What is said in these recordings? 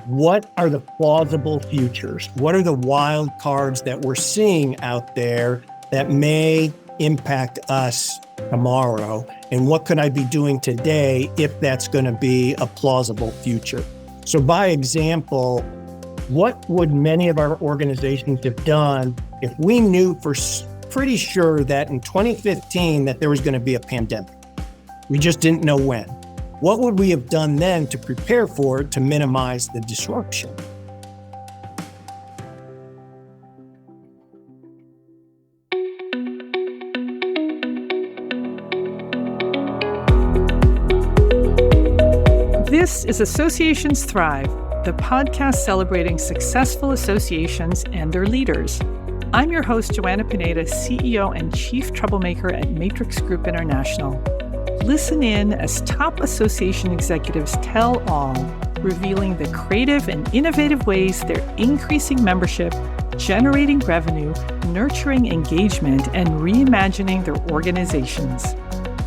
what are the plausible futures? What are the wild cards that we're seeing out there that may impact us tomorrow? And what could I be doing today if that's going to be a plausible future? So by example, what would many of our organizations have done if we knew for pretty sure that in 2015 that there was going to be a pandemic? We just didn't know when. What would we have done then to prepare for it to minimize the disruption? This is Associations Thrive, the podcast celebrating successful associations and their leaders. I'm your host, Joanna Pineda, CEO and Chief Troublemaker at Matrix Group International. Listen in as top association executives tell all, revealing the creative and innovative ways they're increasing membership, generating revenue, nurturing engagement, and reimagining their organizations.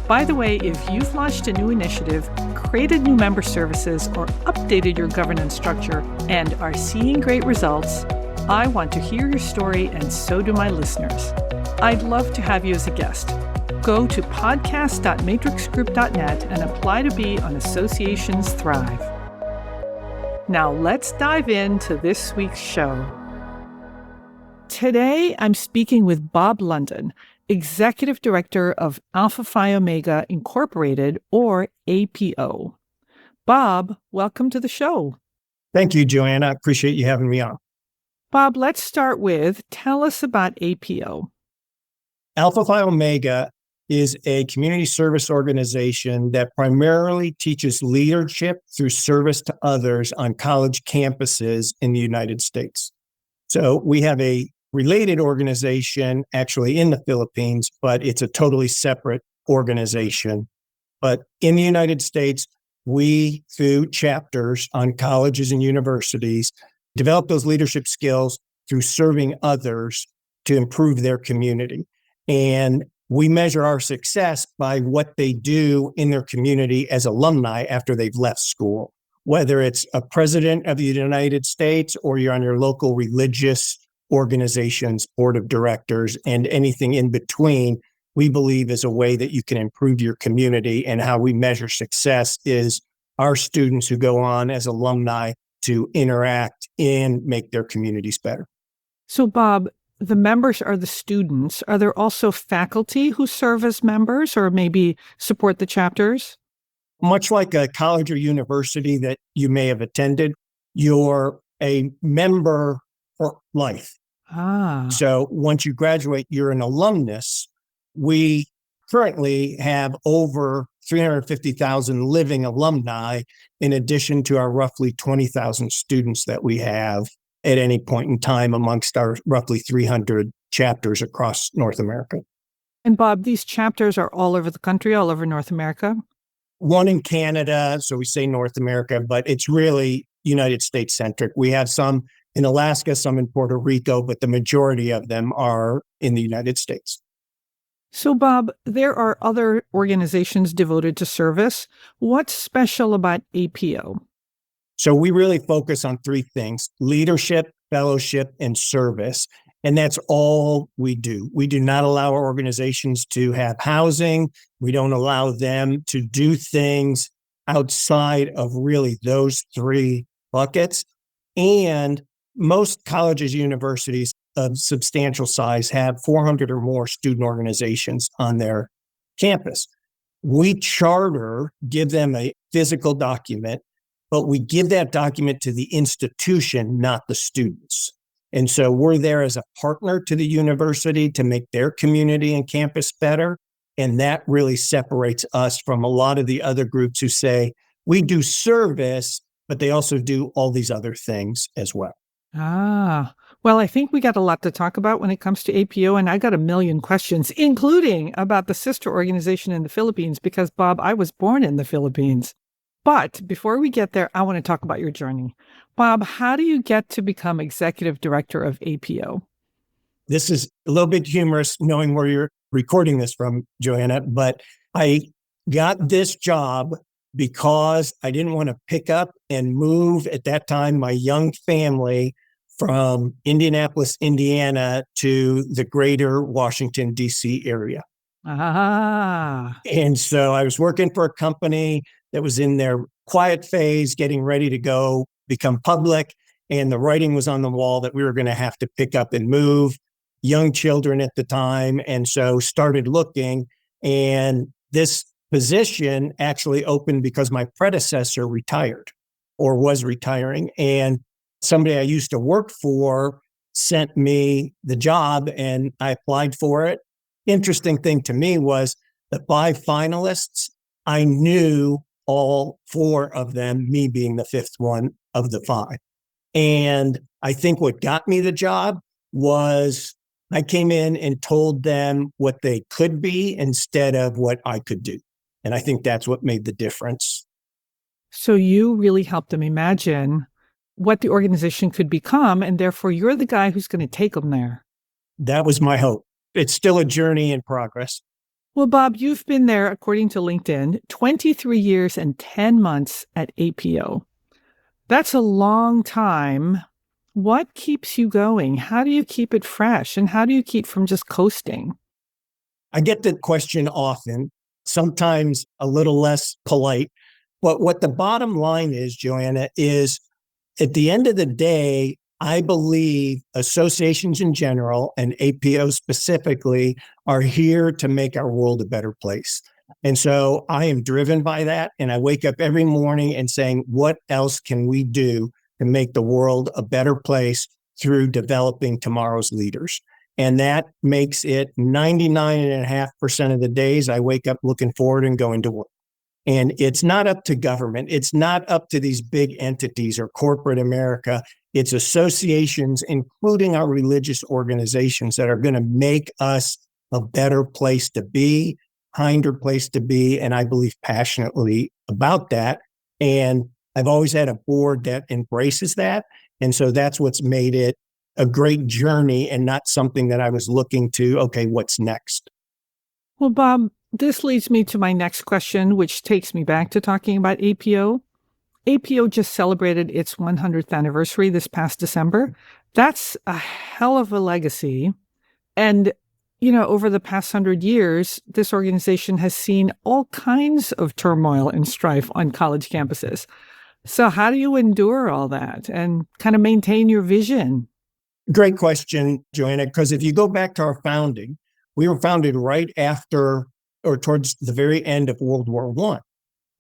By the way, if you've launched a new initiative, created new member services, or updated your governance structure and are seeing great results, I want to hear your story, and so do my listeners. I'd love to have you as a guest. Go to podcast.matrixgroup.net and apply to be on Associations Thrive. Now let's dive into this week's show. Today, I'm speaking with Bob London, Executive Director of Alpha Phi Omega Incorporated, or APO. Bob, welcome to the show. Thank you, Joanna. I appreciate you having me on. Bob, let's start with, tell us about APO. Alpha Phi Omega is a community service organization that primarily teaches leadership through service to others on college campuses in the United States. So we have a related organization actually in the Philippines, but it's a totally separate organization. But in the United States, we, through chapters on colleges and universities, develop those leadership skills through serving others to improve their community. And we measure our success by what they do in their community as alumni after they've left school. Whether it's a president of the United States or you're on your local religious organization's board of directors and anything in between, we believe is a way that you can improve your community. And how we measure success is our students who go on as alumni to interact and make their communities better. So, Bob, the members are the students. Are there also faculty who serve as members or maybe support the chapters? Much like a college or university that you may have attended, you're a member for life. So once you graduate, you're an alumnus. We currently have over 350,000 living alumni, in addition to our roughly 20,000 students that we have at any point in time amongst our roughly 300 chapters across North America. And Bob, these chapters are all over the country, all over North America? One in Canada, so we say North America, but it's really United States centric. We have some in Alaska, some in Puerto Rico, but the majority of them are in the United States. So, Bob, there are other organizations devoted to service. What's special about APO? So we really focus on three things: leadership, fellowship, and service. And that's all we do. We do not allow our organizations to have housing. We don't allow them to do things outside of really those three buckets. And most colleges, universities of substantial size have 400 or more student organizations on their campus. We charter, give them a physical document, but we give that document to the institution, not the students. And so we're there as a partner to the university to make their community and campus better. And that really separates us from a lot of the other groups who say, we do service, but they also do all these other things as well. Well, I think we got a lot to talk about when it comes to APO, and I got a million questions, including about the sister organization in the Philippines, because, Bob, I was born in the Philippines. But before we get there, I want to talk about your journey. Bob, how do you get to become executive director of APO? This is a little bit humorous knowing where you're recording this from, Joanna, but I got this job because I didn't want to pick up and move at that time my young family from Indianapolis, Indiana to the greater Washington, D.C. area. Ah, And so I was working for a company that was in their quiet phase, getting ready to go become public. And the writing was on the wall that we were going to have to pick up and move, young children at the time. And so started looking. And this position actually opened because my predecessor retired or was retiring. And somebody I used to work for sent me the job and I applied for it. Interesting thing to me was the 5 finalists, I knew all 4 of them, me being the 5th one of the 5. And I think what got me the job was I came in and told them what they could be instead of what I could do. And I think that's what made the difference. so you really helped them imagine what the organization could become, and therefore you're the guy who's going to take them there. That was my hope. It's still a journey in progress. Well, Bob, you've been there, according to LinkedIn, 23 years and 10 months at APO. That's a long time. What keeps you going? How do you keep it fresh? And how do you keep from just coasting? I get the question often, sometimes a little less polite. But what the bottom line is, Joanna, is at the end of the day, I believe associations in general and APO specifically are here to make our world a better place. And so I am driven by that. And I wake up every morning and saying, what else can we do to make the world a better place through developing tomorrow's leaders? And that makes it 99.5% of the days I wake up looking forward and going to work. And it's not up to government. It's not up to these big entities or corporate America. It's associations, including our religious organizations, that are going to make us a better place to be, kinder place to be. And I believe passionately about that. And I've always had a board that embraces that. And so that's what's made it a great journey and not something that I was looking to, okay, what's next? Well, Bob, this leads me to my next question, which takes me back to talking about APO. APO just celebrated its 100th anniversary this past December. That's a hell of a legacy. And, over the past 100 years, this organization has seen all kinds of turmoil and strife on college campuses. So how do you endure all that and kind of maintain your vision? Great question, Joanna, because if you go back to our founding, we were founded right after or towards the very end of World War I.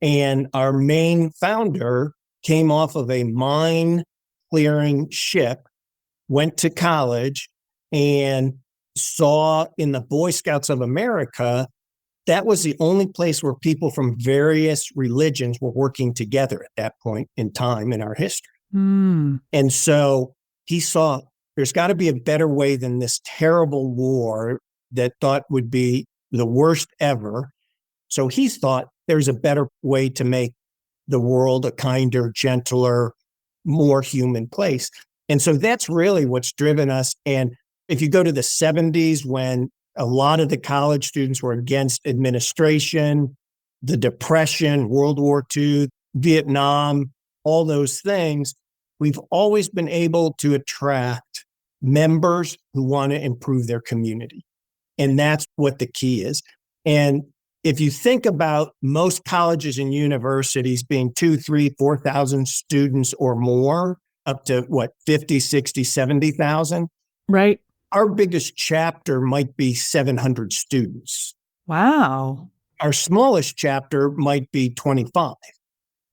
And our main founder came off of a mine clearing ship, went to college, and saw in the Boy Scouts of America, that was the only place where people from various religions were working together at that point in time in our history. Mm. And so he saw there's got to be a better way than this terrible war that thought would be the worst ever. So he thought there's a better way to make the world a kinder, gentler, more human place. And so that's really what's driven us. And if you go to the 70s, when a lot of the college students were against administration, the Depression, World War II, Vietnam, all those things, we've always been able to attract members who want to improve their community. And that's what the key is. And if you think about most colleges and universities being 2,000, 3,000, 4,000 students or more, up to 50, 60, 70,000. Right. Our biggest chapter might be 700 students. Wow. Our smallest chapter might be 25.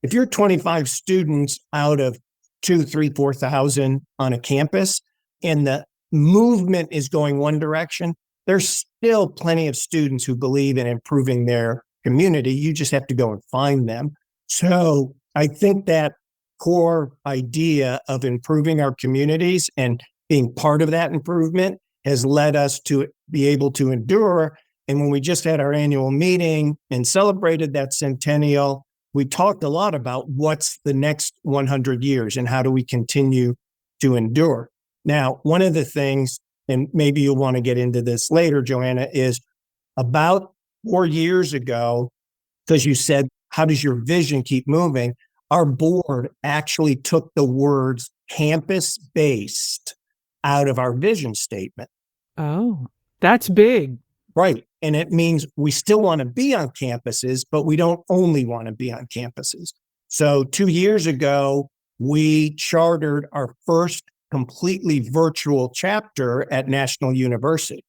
If you're 25 students out of 2,000, 3,000, 4,000 on a campus, and the movement is going one direction, there's still plenty of students who believe in improving their community. You just have to go and find them. So I think that core idea of improving our communities and being part of that improvement has led us to be able to endure. And when we just had our annual meeting and celebrated that centennial, we talked a lot about what's the next 100 years and how do we continue to endure. Now, one of the things, and maybe you'll want to get into this later, Joanna, is about 4 years ago, because you said how does your vision keep moving? Our board actually took the words campus-based out of our vision statement. Oh, that's big. Right. And it means we still want to be on campuses, but we don't only want to be on campuses. So 2 years ago, we chartered our first completely virtual chapter at National University.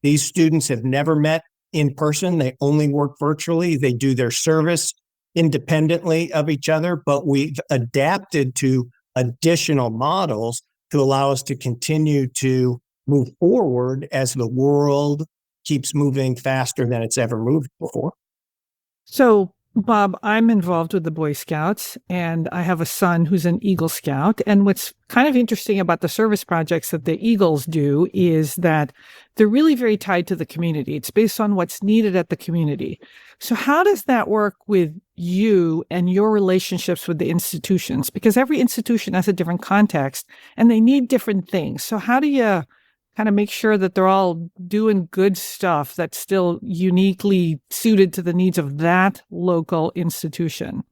These students have never met in person. They only work virtually. They do their service independently of each other, but we've adapted to additional models to allow us to continue to move forward as the world keeps moving faster than it's ever moved before. So, Bob, I'm involved with the Boy Scouts, and I have a son who's an Eagle Scout. And what's kind of interesting about the service projects that the Eagles do is that they're really very tied to the community. It's based on what's needed at the community. So how does that work with you and your relationships with the institutions? Because every institution has a different context and they need different things. So how do you kind of make sure that they're all doing good stuff that's still uniquely suited to the needs of that local institution?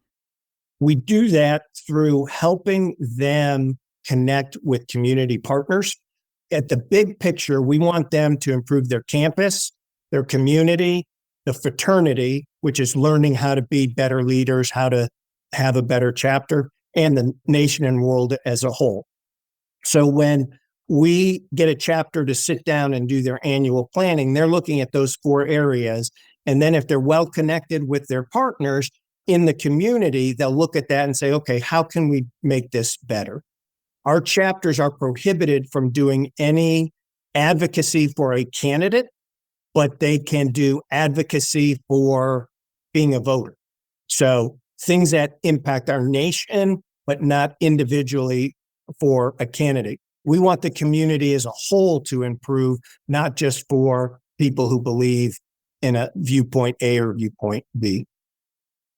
We do that through helping them connect with community partners. At the big picture, we want them to improve their campus, their community, the fraternity, which is learning how to be better leaders, how to have a better chapter, and the nation and world as a whole. So when we get a chapter to sit down and do their annual planning, they're looking at those 4 areas. And then if they're well connected with their partners in the community, they'll look at that and say, okay, how can we make this better? Our chapters are prohibited from doing any advocacy for a candidate, but they can do advocacy for being a voter. So things that impact our nation, but not individually for a candidate. We want the community as a whole to improve, not just for people who believe in a viewpoint A or viewpoint B.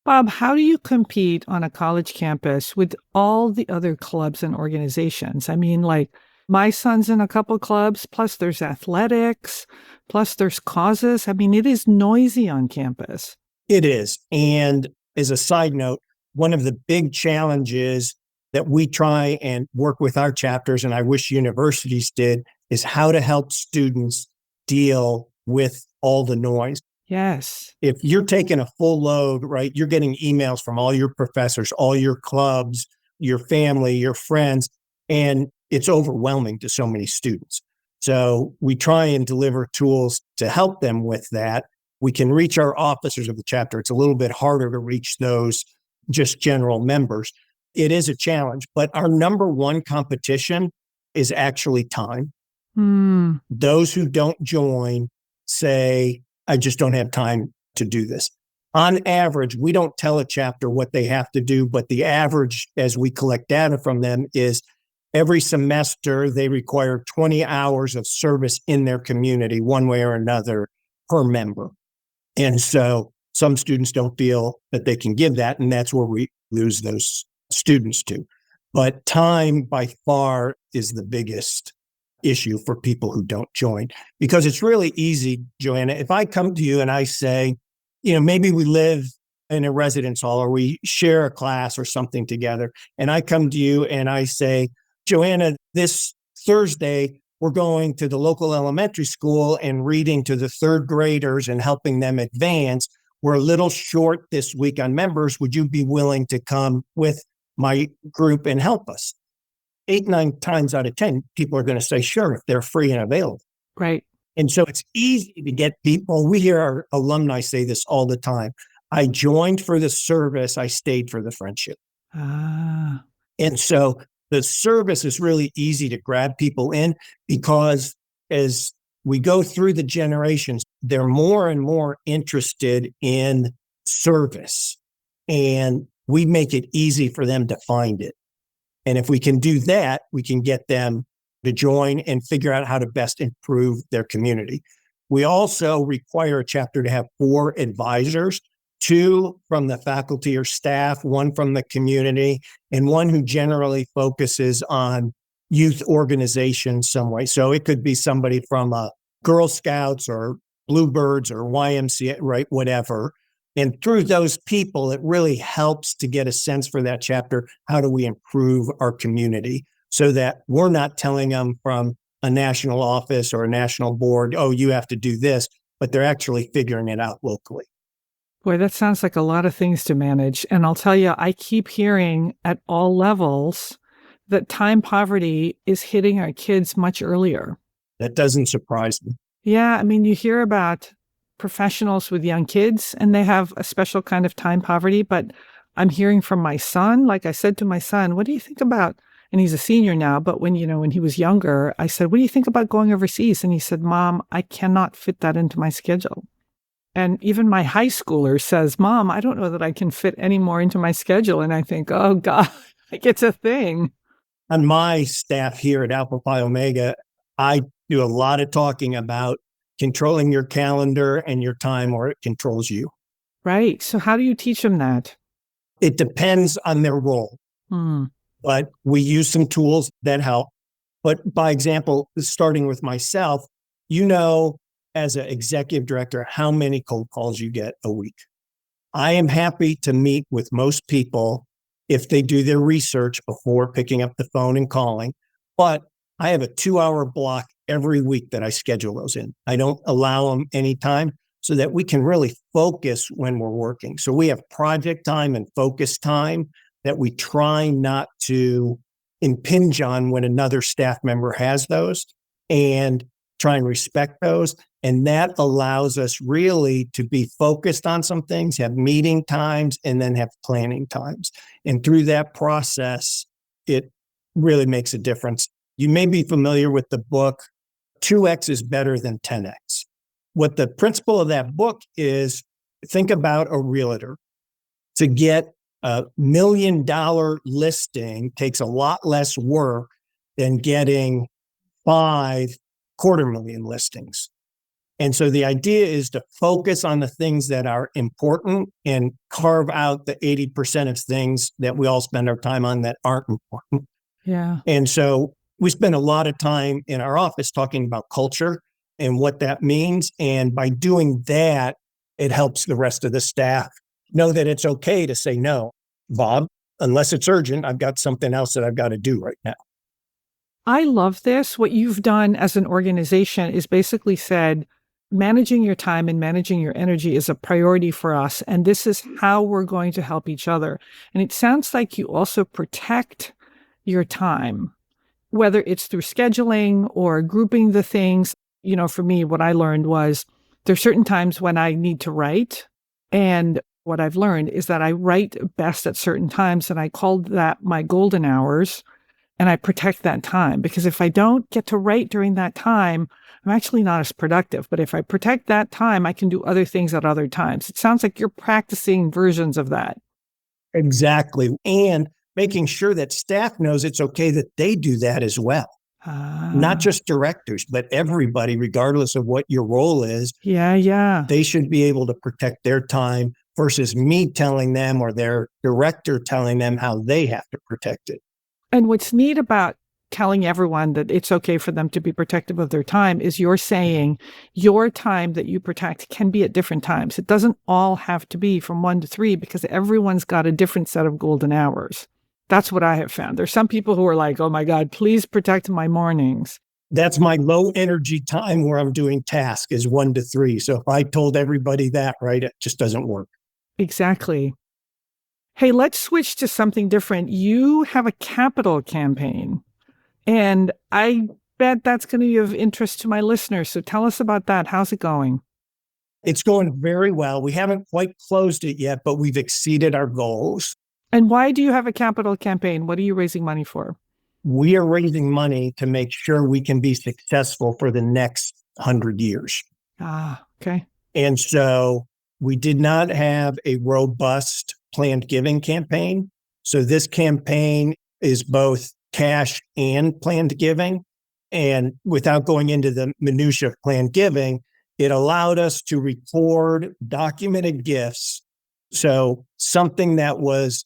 Bob, how do you compete on a college campus with all the other clubs and organizations? I mean, like my son's in a couple clubs, plus there's athletics, plus there's causes. I mean, it is noisy on campus. It is. And as a side note, one of the big challenges that we try and work with our chapters, and I wish universities did, is how to help students deal with all the noise. Yes. If you're taking a full load, right, you're getting emails from all your professors, all your clubs, your family, your friends, and it's overwhelming to so many students. So we try and deliver tools to help them with that. We can reach our officers of the chapter. It's a little bit harder to reach those just general members. It is a challenge, but our number one competition is actually time. Those who don't join say, I just don't have time to do this. On average, we don't tell a chapter what they have to do, but the average, as we collect data from them, is every semester they require 20 hours of service in their community, one way or another, per member. And so some students don't feel that they can give that, and that's where we lose those students to. But time by far is the biggest issue for people who don't join, because it's really easy, Joanna. If I come to you and I say, maybe we live in a residence hall or we share a class or something together, and I come to you and I say, Joanna, this Thursday, we're going to the local elementary school and reading to the 3rd graders and helping them advance. We're a little short this week on members. Would you be willing to come with my group and help us? 8, 9 times out of 10, people are going to say, sure, if they're free and available. Right. And so it's easy to get people. We hear our alumni say this all the time. I joined for the service. I stayed for the friendship. And so the service is really easy to grab people in, because as we go through the generations, they're more and more interested in service, and we make it easy for them to find it. And if we can do that, we can get them to join and figure out how to best improve their community. We also require a chapter to have 4 advisors, 2 from the faculty or staff, 1 from the community, and 1 who generally focuses on youth organization some way. So it could be somebody from Girl Scouts or Bluebirds or YMCA, right, whatever. And through those people, it really helps to get a sense for that chapter. How do we improve our community so that we're not telling them from a national office or a national board, oh, you have to do this, but they're actually figuring it out locally. Boy, that sounds like a lot of things to manage. And I'll tell you, I keep hearing at all levels that time poverty is hitting our kids much earlier. That doesn't surprise me. Yeah, I mean, you hear about professionals with young kids and they have a special kind of time poverty, but I'm hearing from my son, like I said to my son, what do you think about, and he's a senior now, but when he was younger, I said, what do you think about going overseas? And he said, Mom, I cannot fit that into my schedule. And even my high schooler says, Mom, I don't know that I can fit any more into my schedule. And I think, oh God, like it's a thing. On my staff here at Alpha Phi Omega, I do a lot of talking about controlling your calendar and your time, or it controls you. Right. So how do you teach them that? It depends on their role, but we use some tools that help. But by example, starting with myself, as an executive director, how many cold calls you get a week. I am happy to meet with most people if they do their research before picking up the phone and calling. But I have a 2-hour block every week that I schedule those in. I don't allow them any time so that we can really focus when we're working. So we have project time and focus time that we try not to impinge on when another staff member has those, and try and respect those. And that allows us really to be focused on some things, have meeting times, and then have planning times. And through that process, it really makes a difference. You may be familiar with the book, 2X is better than 10X. What the principle of that book is, think about a realtor. To get a $1 million listing takes a lot less work than getting 5 $250,000 listings. And so the idea is to focus on the things that are important and carve out the 80% of things that we all spend our time on that aren't important. Yeah. And so we spend a lot of time in our office talking about culture and what that means. And by doing that, it helps the rest of the staff know that it's okay to say, no, Bob, unless it's urgent, I've got something else that I've got to do right now. I love this. What you've done as an organization is basically said, managing your time and managing your energy is a priority for us. And this is how we're going to help each other. And it sounds like you also protect your time, whether it's through scheduling or grouping the things. For me, what I learned was there's certain times when I need to write. And what I've learned is that I write best at certain times. And I called that my golden hours. And I protect that time, because if I don't get to write during that time, I'm actually not as productive. But if I protect that time, I can do other things at other times. It sounds like you're practicing versions of that. Exactly. And making sure that staff knows it's okay that they do that as well. Not just directors, but everybody, regardless of what your role is. Yeah. They should be able to protect their time versus me telling them or their director telling them how they have to protect it. And what's neat about telling everyone that it's okay for them to be protective of their time is you're saying your time that you protect can be at different times. It doesn't all have to be from 1 to 3 because everyone's got a different set of golden hours. That's what I have found. There's some people who are like, oh my God, please protect my mornings. That's my low energy time where I'm doing tasks is 1 to 3. So if I told everybody that, right, it just doesn't work. Exactly. Hey, let's switch to something different. You have a capital campaign, and I bet that's going to be of interest to my listeners. So tell us about that. How's it going? It's going very well. We haven't quite closed it yet, but we've exceeded our goals. And why do you have a capital campaign? What are you raising money for? We are raising money to make sure we can be successful for the next 100 years. Okay. And so we did not have a robust planned giving campaign. So this campaign is both cash and planned giving. And without going into the minutia of planned giving, it allowed us to record documented gifts. So something that was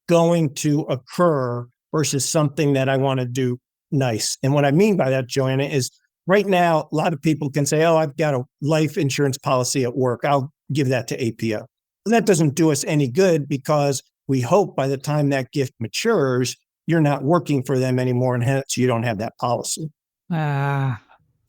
going to occur versus something that I want to do nice. And what I mean by that, Joanna, is right now, a lot of people can say, oh, I've got a life insurance policy at work. I'll give that to APO. That doesn't do us any good because we hope by the time that gift matures, you're not working for them anymore, and hence you don't have that policy. Ah,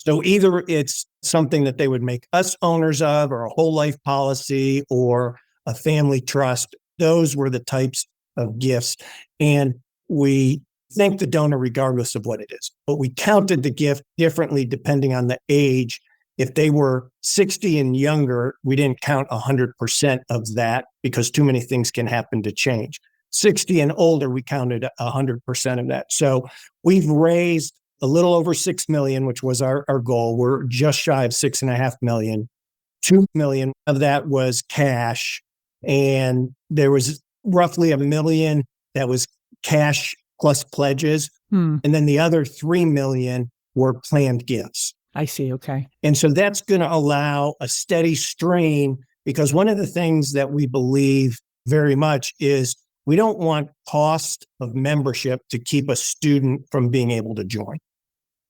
So either it's something that they would make us owners of, or a whole life policy, or a family trust. Those were the types of gifts. And we thank the donor regardless of what it is. But we counted the gift differently depending on the age. If they were 60 and younger, we didn't count 100% of that because too many things can happen to change. 60 and older, we counted 100% of that. So we've raised a little over 6 million, which was our goal. We're just shy of 6.5 million. 2 million of that was cash. And there was roughly $1 million that was cash plus pledges. And then the other 3 million were planned gifts. I see. Okay. And so that's going to allow a steady stream, because one of the things that we believe very much is we don't want cost of membership to keep a student from being able to join.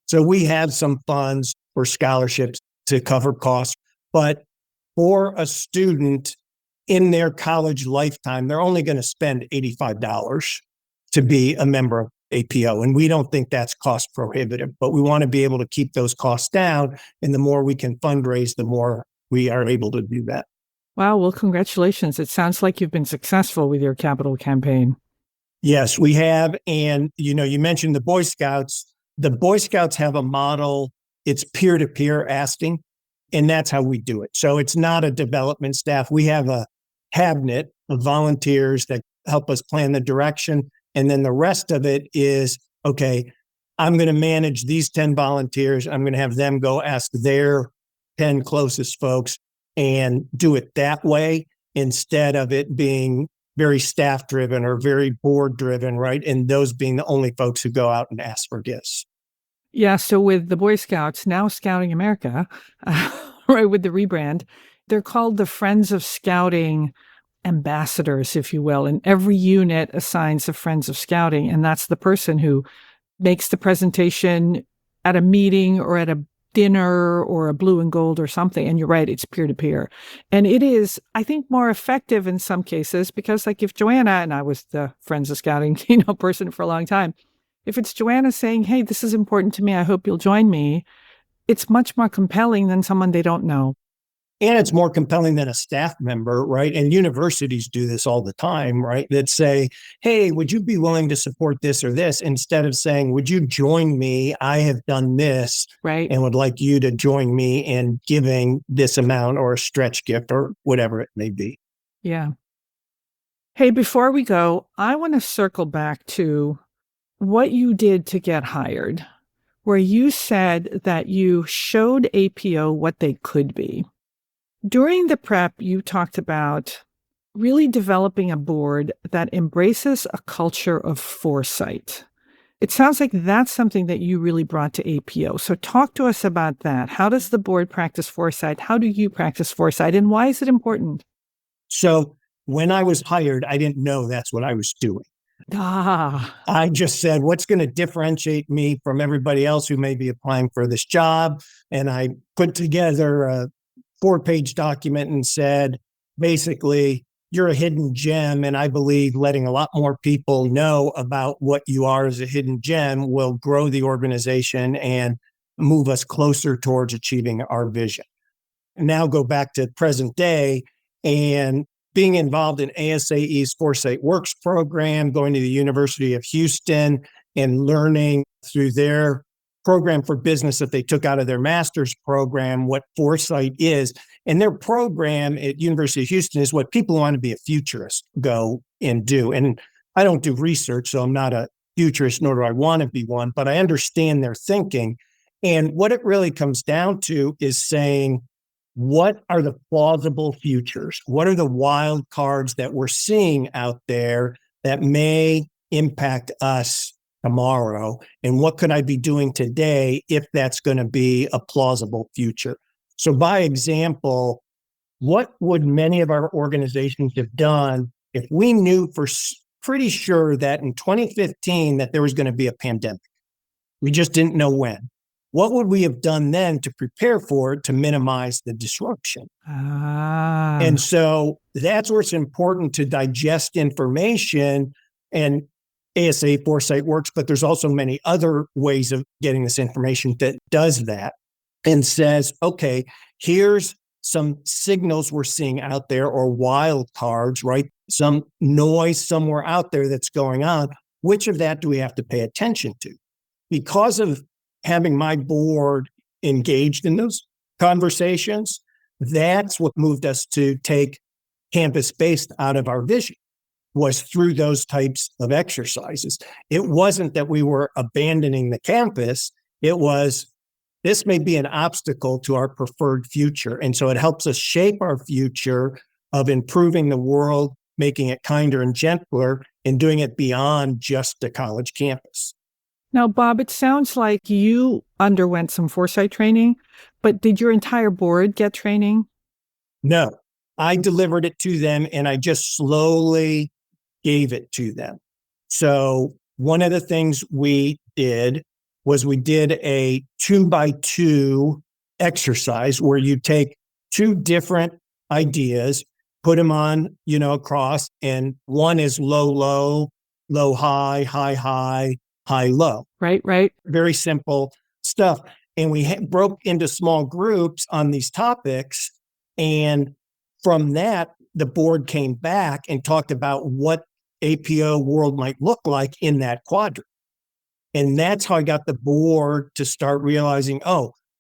So we have some funds for scholarships to cover costs, but for a student in their college lifetime, they're only going to spend $85 to be a member of APO. And we don't think that's cost prohibitive, but we want to be able to keep those costs down. And the more we can fundraise, the more we are able to do that. Wow. Well, congratulations. It sounds like you've been successful with your capital campaign. Yes, we have. And, you mentioned the Boy Scouts. The Boy Scouts have a model. It's peer-to-peer asking, and that's how we do it. So it's not a development staff. We have a cabinet of volunteers that help us plan the direction. And then the rest of it is, okay, I'm going to manage these 10 volunteers. I'm going to have them go ask their 10 closest folks and do it that way, instead of it being very staff driven or very board driven, right? And those being the only folks who go out and ask for gifts. Yeah. So with the Boy Scouts, now Scouting America, right, with the rebrand, they're called the Friends of Scouting ambassadors, if you will. And every unit assigns a Friends of Scouting. And that's the person who makes the presentation at a meeting or at a dinner or a blue and gold or something. And you're right, it's peer-to-peer. And it is, I think, more effective in some cases because, like, if Joanna, and I was the Friends of Scouting, person for a long time, if it's Joanna saying, hey, this is important to me, I hope you'll join me, it's much more compelling than someone they don't know. And it's more compelling than a staff member, right? And universities do this all the time, right? That say, hey, would you be willing to support this or this? Instead of saying, would you join me? I have done this, right, and would like you to join me in giving this amount or a stretch gift or whatever it may be. Yeah. Hey, before we go, I want to circle back to what you did to get hired, where you said that you showed APO what they could be. During the prep, you talked about really developing a board that embraces a culture of foresight. It sounds like that's something that you really brought to APO. So talk to us about that. How does the board practice foresight? How do you practice foresight? And why is it important? So when I was hired, I didn't know that's what I was doing. I just said, what's going to differentiate me from everybody else who may be applying for this job? And I put together a 4-page document and said, basically, you're a hidden gem. And I believe letting a lot more people know about what you are as a hidden gem will grow the organization and move us closer towards achieving our vision. Now go back to present day and being involved in ASAE's Foresight Works program, going to the University of Houston and learning through their program for business that they took out of their master's program, what foresight is. And their program at University of Houston is what people who want to be a futurist go and do. And I don't do research, so I'm not a futurist, nor do I want to be one, but I understand their thinking. And what it really comes down to is saying, what are the plausible futures? What are the wild cards that we're seeing out there that may impact us tomorrow? And what could I be doing today if that's going to be a plausible future? So by example, what would many of our organizations have done if we knew for pretty sure that in 2015 that there was going to be a pandemic? We just didn't know when. what would we have done then to prepare for it to minimize the disruption? And so that's where it's important to digest information, and ASA Foresight works, but there's also many other ways of getting this information that does that and says, okay, here's some signals we're seeing out there, or wild cards, right? Some noise somewhere out there that's going on. Which of that do we have to pay attention to? Because of having my board engaged in those conversations, that's what moved us to take campus-based out of our vision, was through those types of exercises. It wasn't that we were abandoning the campus. It was, this may be an obstacle to our preferred future. And so it helps us shape our future of improving the world, making it kinder and gentler, and doing it beyond just the college campus. Now, Bob, it sounds like you underwent some foresight training, but did your entire board get training? No, I delivered it to them and I just slowly gave it to them. So one of the things we did was we did a 2x2 exercise where you take two different ideas, put them on, across, and one is low, low, low, high, high, high, high, low. Right. Very simple stuff. And we broke into small groups on these topics. And from that, the board came back and talked about what APO world might look like in that quadrant. And that's how I got the board to start realizing,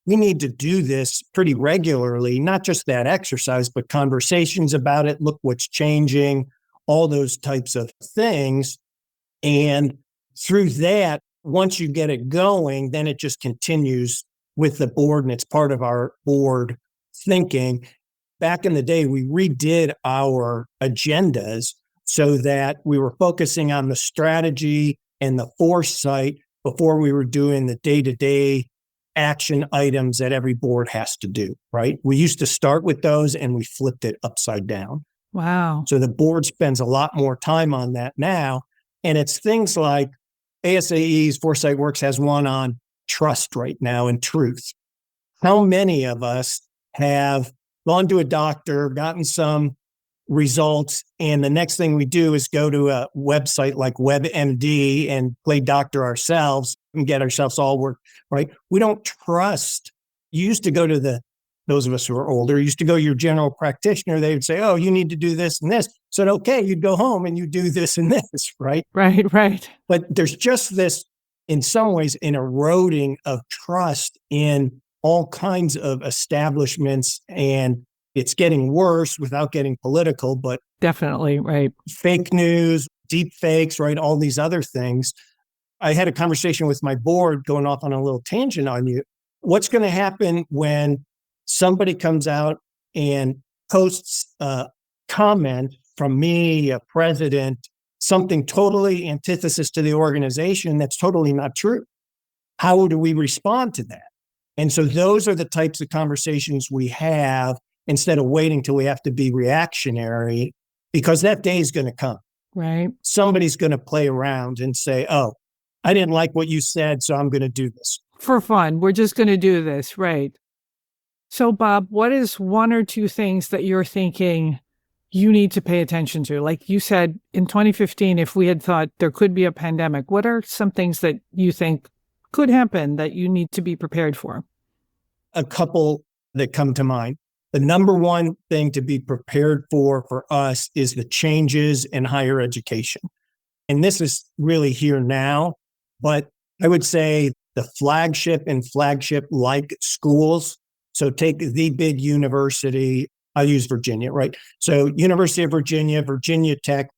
we need to do this pretty regularly, not just that exercise, but conversations about it. Look what's changing, all those types of things. And through that, once you get it going, then it just continues with the board, and it's part of our board thinking. Back in the day, we redid our agendas so that we were focusing on the strategy and the foresight before we were doing the day-to-day action items that every board has to do, right? We used to start with those and we flipped it upside down. Wow. So the board spends a lot more time on that now. And it's things like ASAE's Foresight Works has one on trust right now and truth. How many of us have gone to a doctor, gotten some results, and the next thing we do is go to a website like WebMD and play doctor ourselves and get ourselves all worked, right? We don't trust. You used to go to those of us who are older, used to go to your general practitioner. They would say, you need to do this and this. So, okay, you'd go home and you do this and this, right? Right. But there's just this, in some ways, an eroding of trust in all kinds of establishments, and it's getting worse without getting political, but definitely, right. Fake news, deep fakes, right? All these other things. I had a conversation with my board, going off on a little tangent on you. What's going to happen when somebody comes out and posts a comment from me, a president, something totally antithesis to the organization that's totally not true? How do we respond to that? And so those are the types of conversations we have instead of waiting till we have to be reactionary, because that day is going to come. Right. Somebody's going to play around and say, I didn't like what you said, so I'm going to do this. For fun. We're just going to do this. Right. So, Bob, what is one or two things that you're thinking you need to pay attention to? Like you said, in 2015, if we had thought there could be a pandemic, what are some things that you think could happen that you need to be prepared for? A couple that come to mind. The number one thing to be prepared for us is the changes in higher education. And this is really here now, but I would say the flagship and flagship-like schools. So take the big university, I'll use Virginia, right? So University of Virginia, Virginia Tech,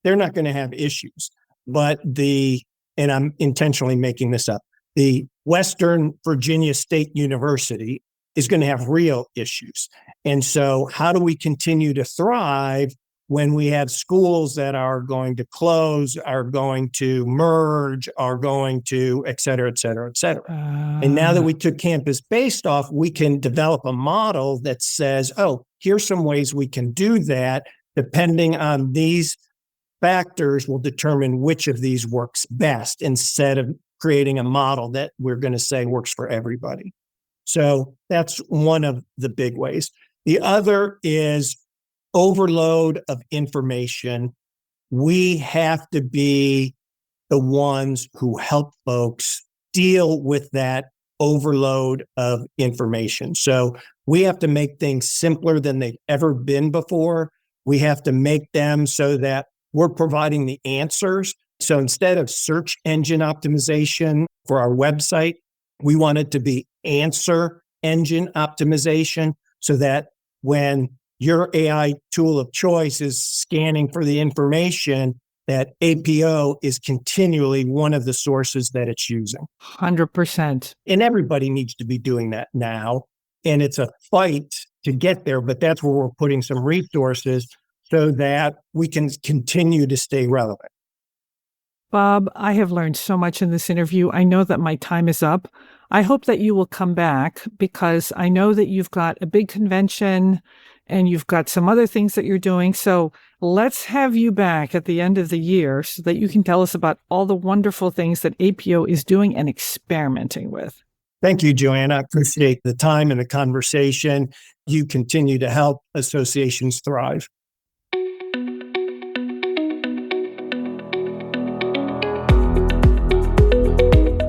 they're not going to have issues. But and I'm intentionally making this up, the Western Virginia State University is going to have real issues. And so how do we continue to thrive when we have schools that are going to close, are going to merge, are going to, et cetera, et cetera, et cetera. And now that we took campus-based off, we can develop a model that says, here's some ways we can do that. Depending on these factors will determine which of these works best, instead of creating a model that we're going to say works for everybody. So that's one of the big ways. The other is overload of information. We have to be the ones who help folks deal with that overload of information. So we have to make things simpler than they've ever been before. We have to make them so that we're providing the answers. So instead of search engine optimization for our website, we want it to be answer engine optimization, so that when your AI tool of choice is scanning for the information, that APO is continually one of the sources that it's using. 100%. And everybody needs to be doing that now. And it's a fight to get there, but that's where we're putting some resources so that we can continue to stay relevant. Bob, I have learned so much in this interview. I know that my time is up. I hope that you will come back, because I know that you've got a big convention and you've got some other things that you're doing. So let's have you back at the end of the year so that you can tell us about all the wonderful things that APO is doing and experimenting with. Thank you, Joanna. I appreciate the time and the conversation. You continue to help associations thrive.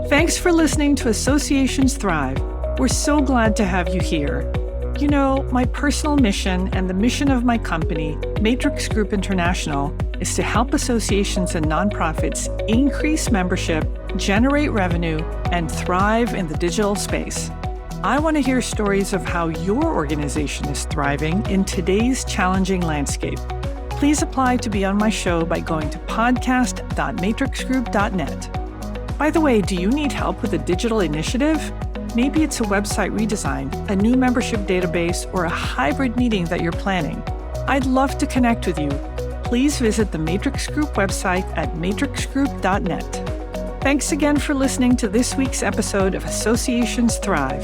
Thanks for listening to Associations Thrive. We're so glad to have you here. You know, my personal mission and the mission of my company, Matrix Group International, is to help associations and nonprofits increase membership, generate revenue, and thrive in the digital space. I want to hear stories of how your organization is thriving in today's challenging landscape. Please apply to be on my show by going to podcast.matrixgroup.net. By the way, do you need help with a digital initiative? Maybe it's a website redesign, a new membership database, or a hybrid meeting that you're planning. I'd love to connect with you. Please visit the Matrix Group website at matrixgroup.net. Thanks again for listening to this week's episode of Associations Thrive.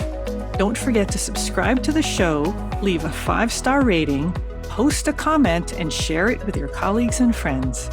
Don't forget to subscribe to the show, leave a 5-star rating, post a comment, and share it with your colleagues and friends.